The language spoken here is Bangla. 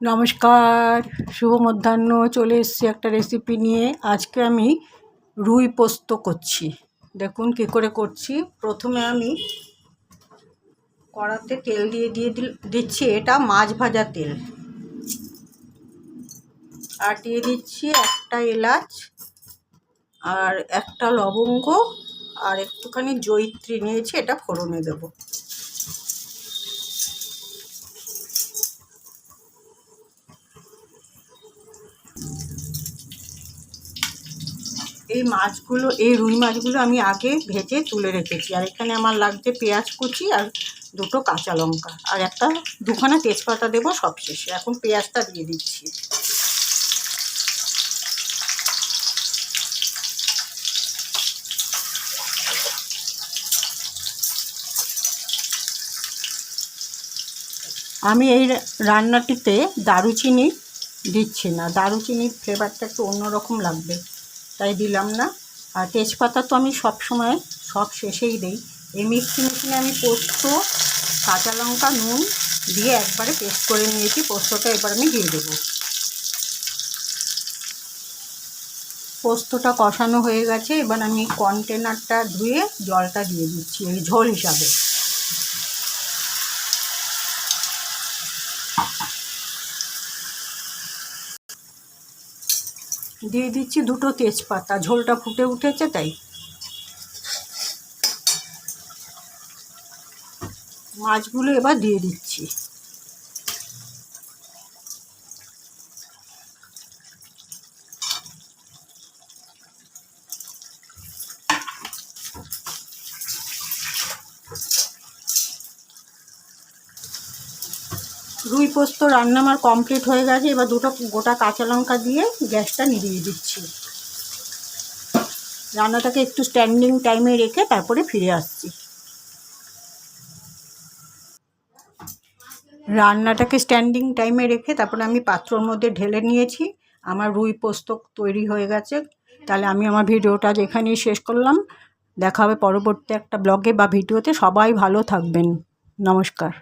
নমস্কার, শুভ মধ্যাহ্ন। চলে এসেছি একটা রেসিপি নিয়ে। আজকে আমি রুই পোস্ত করছি। দেখুন কী করে করছি। প্রথমে আমি কড়াতে তেল দিচ্ছি, এটা মাছ ভাজা তেল। আর দিয়ে দিচ্ছি একটা এলাচ আর একটা লবঙ্গ আর একটুখানি জয়িত্রী নিয়েছি, এটা ফোড়নে দেবো। এই রুই মাছগুলো আমি আগে ভেজে তুলে রেখেছি। আর এখানে আমার লাগছে পেঁয়াজ কুচি আর দুটো কাঁচা লঙ্কা আর দুখানা তেজপাতা দেবো সবশেষে। এখন পেঁয়াজটা দিয়ে দিচ্ছি। আমি এই রান্নাটিতে দারুচিনি দিচ্ছি না, দারুচিনির ফ্লেভারটা একটু অন্যরকম লাগবে, তাই দিলাম না। আর তেজপাতা তো আমি সব শেষেই দিই। এই মিক্সি মেশিনে আমি পোস্ত, কাঁচা লঙ্কা, নুন দিয়ে একবারে পেস্ট করে নিয়েছি। পোস্তটা এবার আমি দিয়ে দেবো। পোস্তটা কষানো হয়ে গেছে। এবার আমি কন্টেনারটা ধুয়ে জলটা দিয়ে দিচ্ছি এই ঝোল হিসাবে। দিয়ে দিচ্ছি দুটো তেজপাতা, ঝোলটা ফুটে উঠেছে তাই। মাছগুলো এবার দিয়ে দিচ্ছি। রুই পোস্ত রান্না আমার কমপ্লিট হয়ে গেছে। এবার দুটো গোটা কাঁচা লঙ্কা দিয়ে গ্যাসটা নিভিয়ে দিচ্ছি। রান্নাটাকে একটু স্ট্যান্ডিং টাইমে রেখে তারপরে ফিরে আসছি। রান্নাটাকে স্ট্যান্ডিং টাইমে রেখে তারপরে আমি পাত্রর মধ্যে ঢেলে নিয়েছি। আমার রুই পোস্ত তৈরি হয়ে গেছে। তাহলে আমি আমার ভিডিওটা এখানেই শেষ করলাম। দেখা হবে পরবর্তী একটা ব্লগে বা ভিডিওতে। সবাই ভালো থাকবেন। নমস্কার।